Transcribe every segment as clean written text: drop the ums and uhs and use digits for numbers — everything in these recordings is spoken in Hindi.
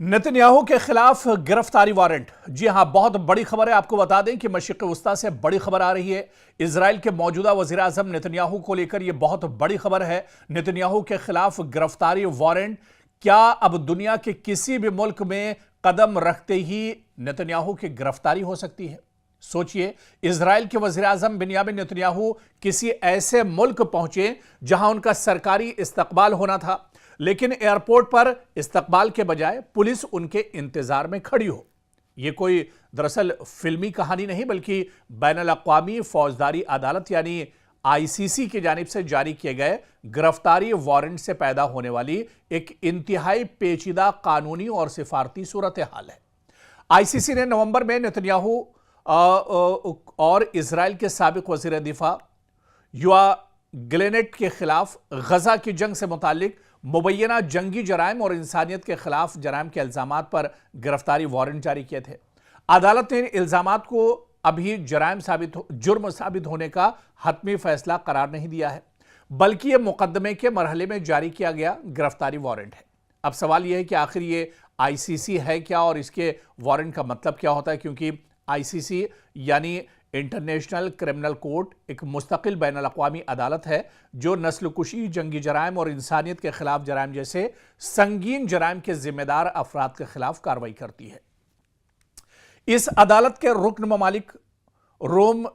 नेतन्याहू के खिलाफ गिरफ्तारी वारंट। जी हां, बहुत बड़ी खबर है। आपको बता दें कि मशरिक़ वस्ता से बड़ी खबर आ रही है। इजराइल के मौजूदा वज़ीर आज़म नेतन्याहू को लेकर यह बहुत बड़ी खबर है। नेतन्याहू के खिलाफ गिरफ्तारी वारंट। क्या अब दुनिया के किसी भी मुल्क में कदम रखते ही नेतन्याहू की गिरफ्तारी हो सकती है? सोचिए, इजराइल के वज़ीर आज़म बिन्यामिन नेतन्याहू किसी ऐसे मुल्क पहुंचे जहां उनका सरकारी इस्तकबाल होना था, लेकिन एयरपोर्ट पर इस्तकबाल के बजाय पुलिस उनके इंतजार में खड़ी हो। यह कोई दरअसल फिल्मी कहानी नहीं, बल्कि बैनुल-अक़वामी फौजदारी अदालत यानी आईसीसी की जानिब से जारी किए गए गिरफ्तारी वारंट से पैदा होने वाली एक इंतहाई पेचीदा कानूनी और सिफारती सूरत हाल है। आईसीसी ने नवंबर में नेतन्याहू और इजराइल के साबिक वज़ीर दिफा योआव गैलेंट के खिलाफ गजा की जंग से मुतालिक मुबैना जंगी जराइम और इंसानियत के खिलाफ जराइम के इल्जामात पर गिरफ्तारी वारंट जारी किए थे। अदालत ने इन इल्जामात को अभी जुर्म साबित होने का हतमी फैसला करार नहीं दिया है, बल्कि यह मुकदमे के मरहले में जारी किया गया गिरफ्तारी वारंट है। अब सवाल यह है कि आखिर ये आईसीसी है क्या और इसके वारंट का मतलब क्या होता है, क्योंकि आईसीसी यानी इंटरनेशनल क्रिमिनल कोर्ट एक मुस्तकिल बैनुल-अक़वामी अदालत है जो नस्लकुशी, जंगी जराइम और इंसानियत के खिलाफ जराइम जैसे संगीन जराइम के जिम्मेदार अफराद के खिलाफ कार्रवाई करती है। इस अदालत के रुकन ममालिक रोम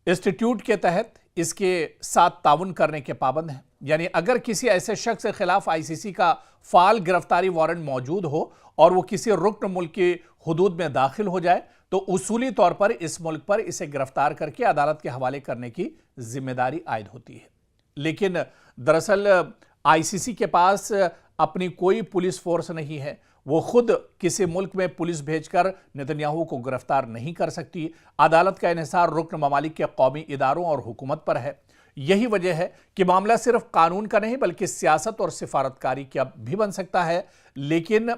इंस्टीट्यूट के तहत इसके साथ ताउन करने के पाबंद हैं। यानी अगर किसी ऐसे शख्स के खिलाफ आईसीसी का फाल गिरफ्तारी वारंट मौजूद हो और वो किसी रुकन मुल्क की हुदूद में दाखिल हो जाए, तो उसूली तौर पर इस मुल्क पर इसे गिरफ्तार करके अदालत के हवाले करने की जिम्मेदारी आयद होती है। लेकिन दरअसल आईसीसी के पास अपनी कोई पुलिस फोर्स नहीं है। वो खुद किसी मुल्क में पुलिस भेजकर नेतन्याहू को गिरफ्तार नहीं कर सकती। अदालत का इन्हिसार रुकन ममालिक के कौमी इदारों और हुकूमत पर है। यही वजह है कि मामला सिर्फ कानून का नहीं बल्कि सियासत और सिफारतकारी का भी बन सकता है। लेकिन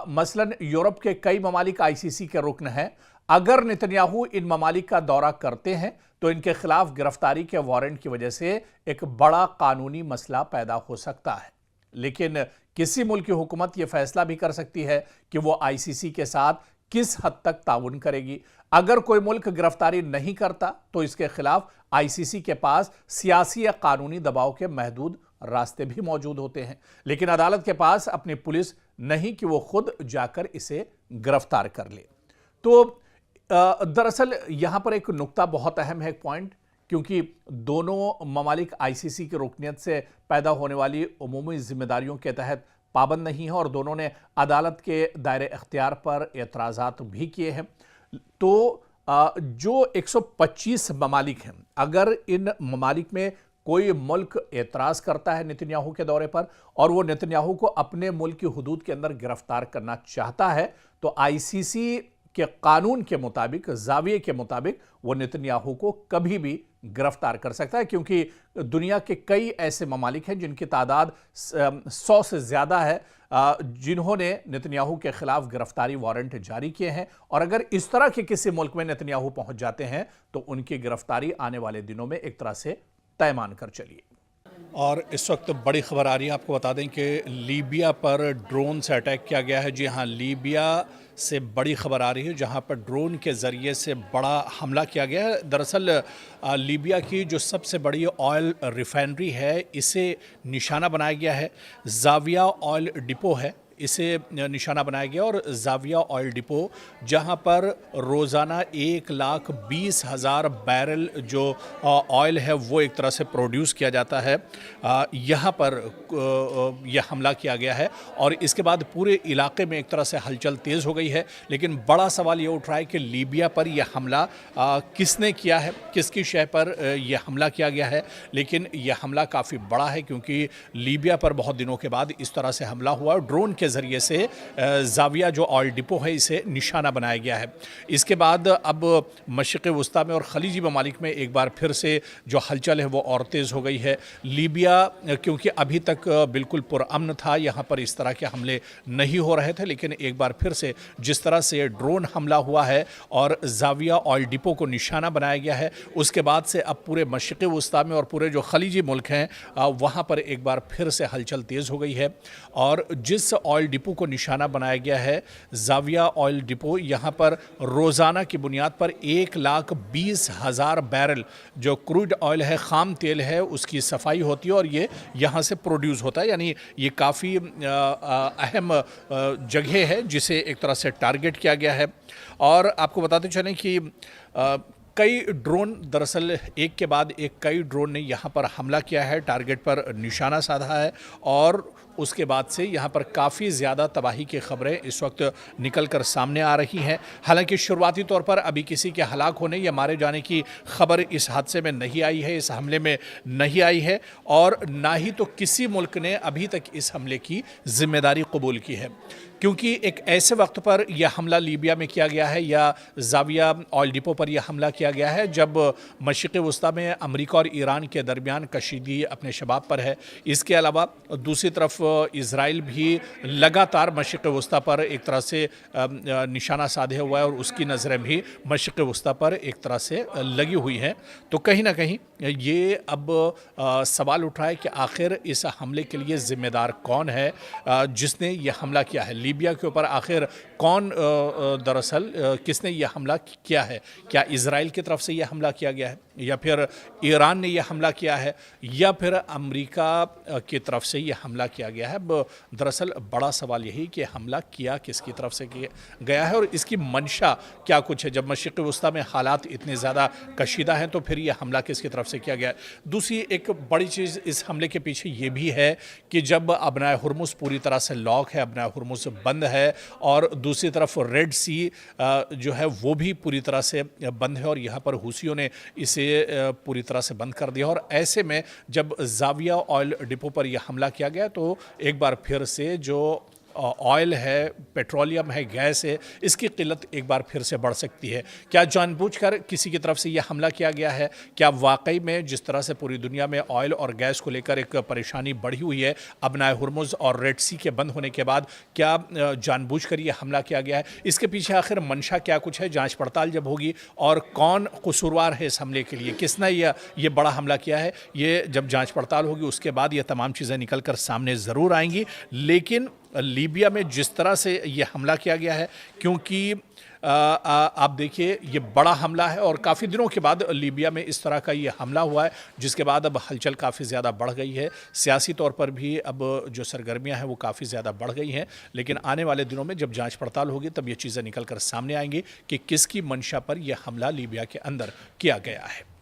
मसलन यूरोप के कई ममालिक आईसीसी के रुकन हैं। अगर नेतन्याहू इन ममालिक का दौरा करते हैं तो इनके खिलाफ गिरफ्तारी के वारंट की वजह से एक बड़ा कानूनी मसला पैदा हो सकता है। लेकिन किसी मुल्क की हुकूमत यह फैसला भी कर सकती है कि वो आईसीसी के साथ किस हद तक ताउन करेगी। अगर कोई मुल्क गिरफ्तारी नहीं करता तो इसके खिलाफ आईसीसी के पास सियासी या कानूनी दबाव के महदूद रास्ते भी मौजूद होते हैं। लेकिन अदालत के पास अपनी पुलिस नहीं कि वो खुद जाकर इसे गिरफ्तार कर ले। तो दरअसल यहां पर एक नुक्ता बहुत अहम है, एक पॉइंट, क्योंकि दोनों ममालिक आईसीसी की रुकनियत से पैदा होने वाली उमूमी जिम्मेदारियों के तहत पाबंद नहीं है और दोनों ने अदालत के दायरे इख्तियार पर एतराज़ात भी किए हैं। तो जो 125 ममालिक हैं, अगर इन ममालिक में कोई मुल्क एतराज़ करता है नेतन्याहू के दौरे पर और वो नेतन्याहू को अपने मुल्क की हुदूद के अंदर गिरफ्तार करना चाहता है, तो आईसीसी के कानून के मुताबिक, जाविये के मुताबिक, वो नेतन्याहू को कभी भी गिरफ्तार कर सकता है। क्योंकि दुनिया के कई ऐसे ममालिक हैं जिनकी तादाद 100 से ज़्यादा है जिन्होंने नेतन्याहू के खिलाफ गिरफ्तारी वारंट जारी किए हैं। और अगर इस तरह के किसी मुल्क में नेतन्याहू पहुंच जाते हैं तो उनकी गिरफ्तारी आने वाले दिनों में एक तरह से तय मानकर चलिए। और इस वक्त बड़ी खबर आ रही है, आपको बता दें कि लीबिया पर ड्रोन से अटैक किया गया है। जी हाँ, लीबिया से बड़ी खबर आ रही है जहां पर ड्रोन के ज़रिए से बड़ा हमला किया गया है। दरअसल लीबिया की जो सबसे बड़ी ऑयल रिफाइनरी है, इसे निशाना बनाया गया है। जाविया ऑयल डिपो है, इसे निशाना बनाया गया। और जाविया ऑयल डिपो जहां पर रोज़ाना 1,20,000 बैरल जो ऑयल है वो एक तरह से प्रोड्यूस किया जाता है, यहाँ पर यह हमला किया गया है। और इसके बाद पूरे इलाके में एक तरह से हलचल तेज़ हो गई है। लेकिन बड़ा सवाल ये उठ रहा है कि लीबिया पर यह हमला किसने किया है, किसकी शय पर यह हमला किया गया है। लेकिन यह हमला काफ़ी बड़ा है क्योंकि लीबिया पर बहुत दिनों के बाद इस तरह से हमला हुआ। ड्रोन के जरिए से जाविया जो ऑयल डिपो है इसे निशाना बनाया गया है। इसके बाद अब मशरिक़ वस्ता में और खलीजी ममालिक में एक बार फिर से जो हलचल है वो और तेज़ हो गई है। लीबिया क्योंकि अभी तक बिल्कुल पुरअमन था, यहाँ पर इस तरह के हमले नहीं हो रहे थे, लेकिन एक बार फिर से जिस तरह से ड्रोन हमला हुआ है और जाविया ऑयल डिपो को निशाना बनाया गया है, उसके बाद से अब पूरे मशरिक़ वस्ता में और पूरे जो खलीजी मुल्क हैं वहाँ पर एक बार फिर से हलचल तेज़ हो गई है। और जिस ऑयल डिपो को निशाना बनाया गया है। जाविया ऑयल डिपो, यहाँ पर रोज़ाना की बुनियाद पर 1,20,000 बैरल जो क्रूड ऑयल है, खाम तेल है, उसकी सफाई होती है और ये यहाँ से प्रोड्यूस होता है। यानी ये काफ़ी अहम जगह है जिसे एक तरह से टारगेट किया गया है। और आपको बताते चलें कि कई ड्रोन, दरअसल एक के बाद एक कई ड्रोन ने यहाँ पर हमला किया है, टारगेट पर निशाना साधा है और उसके बाद से यहाँ पर काफ़ी ज़्यादा तबाही की खबरें इस वक्त निकल कर सामने आ रही हैं। हालांकि शुरुआती तौर पर अभी किसी के हलाक होने या मारे जाने की खबर इस हादसे में नहीं आई है, इस हमले में नहीं आई है और ना ही तो किसी मुल्क ने अभी तक इस हमले की जिम्मेदारी कबूल की है, क्योंकि एक ऐसे वक्त पर यह हमला लीबिया में किया गया है या जाविया ऑयल डिपो पर यह हमला किया गया है जब मशरिक़ वस्ता में अमेरिका और ईरान के दरमियान कशीदगी अपने शबाब पर है। इसके अलावा दूसरी तरफ इज़राइल भी लगातार मशरिक़ वस्ता पर एक तरह से निशाना साधे हुआ है और उसकी नज़रें भी मशरिक़ वस्ता पर एक तरह से लगी हुई हैं। तो कहीं ना कहीं ये अब सवाल उठ रहा है कि आखिर इस हमले के लिए ज़िम्मेदार कौन है, जिसने यह हमला किया है लीबिया के ऊपर। आखिर कौन दरअसल किसने यह हमला किया है? क्या इज़राइल की तरफ से यह हमला किया गया है या फिर ईरान ने यह हमला किया है या फिर अमेरिका की तरफ से यह हमला किया गया है? दरअसल बड़ा सवाल यही कि हमला किया किसकी तरफ से किया गया है और इसकी मंशा क्या कुछ है। जब मशरिक़ वस्ता में हालात इतने ज़्यादा कशीदा हैं तो फिर यह हमला किसकी तरफ से किया गया है? दूसरी एक बड़ी चीज़ इस हमले के पीछे ये भी है कि जब अबनाए हुर्मुज़ पूरी तरह से लॉक है, अबनाए हुर्मुज़ बंद है और दूसरी तरफ रेड सी जो है वो भी पूरी तरह से बंद है और यहाँ पर हूसियों ने इसे पूरी तरह से बंद कर दिया। और ऐसे में जब जाविया ऑयल डिपो पर यह हमला किया गया तो एक बार फिर से जो ऑयल है, पेट्रोलियम है, गैस है, इसकी किल्लत एक बार फिर से बढ़ सकती है। क्या जानबूझकर किसी की तरफ से यह हमला किया गया है? क्या वाकई में जिस तरह से पूरी दुनिया में ऑयल और गैस को लेकर एक परेशानी बढ़ी हुई है अबनाए हुर्मुज़ और रेड सी के बंद होने के बाद, क्या जानबूझकर यह हमला किया गया है? इसके पीछे आखिर मंशा क्या कुछ है? जाँच पड़ताल जब होगी और कौन कसूरवार है इस हमले के लिए, किसने यह बड़ा हमला किया है, ये जब जाँच पड़ताल होगी उसके बाद ये तमाम चीज़ें निकल कर सामने ज़रूर आएंगी। लेकिन लीबिया में जिस तरह से ये हमला किया गया है, क्योंकि आप देखिए ये बड़ा हमला है और काफ़ी दिनों के बाद लीबिया में इस तरह का ये हमला हुआ है, जिसके बाद अब हलचल काफ़ी ज़्यादा बढ़ गई है। सियासी तौर पर भी अब जो सरगर्मियां हैं वो काफ़ी ज़्यादा बढ़ गई हैं। लेकिन आने वाले दिनों में जब जांच पड़ताल होगी तब ये चीज़ें निकल कर सामने आएंगी कि किसकी मंशा पर यह हमला लीबिया के अंदर किया गया है।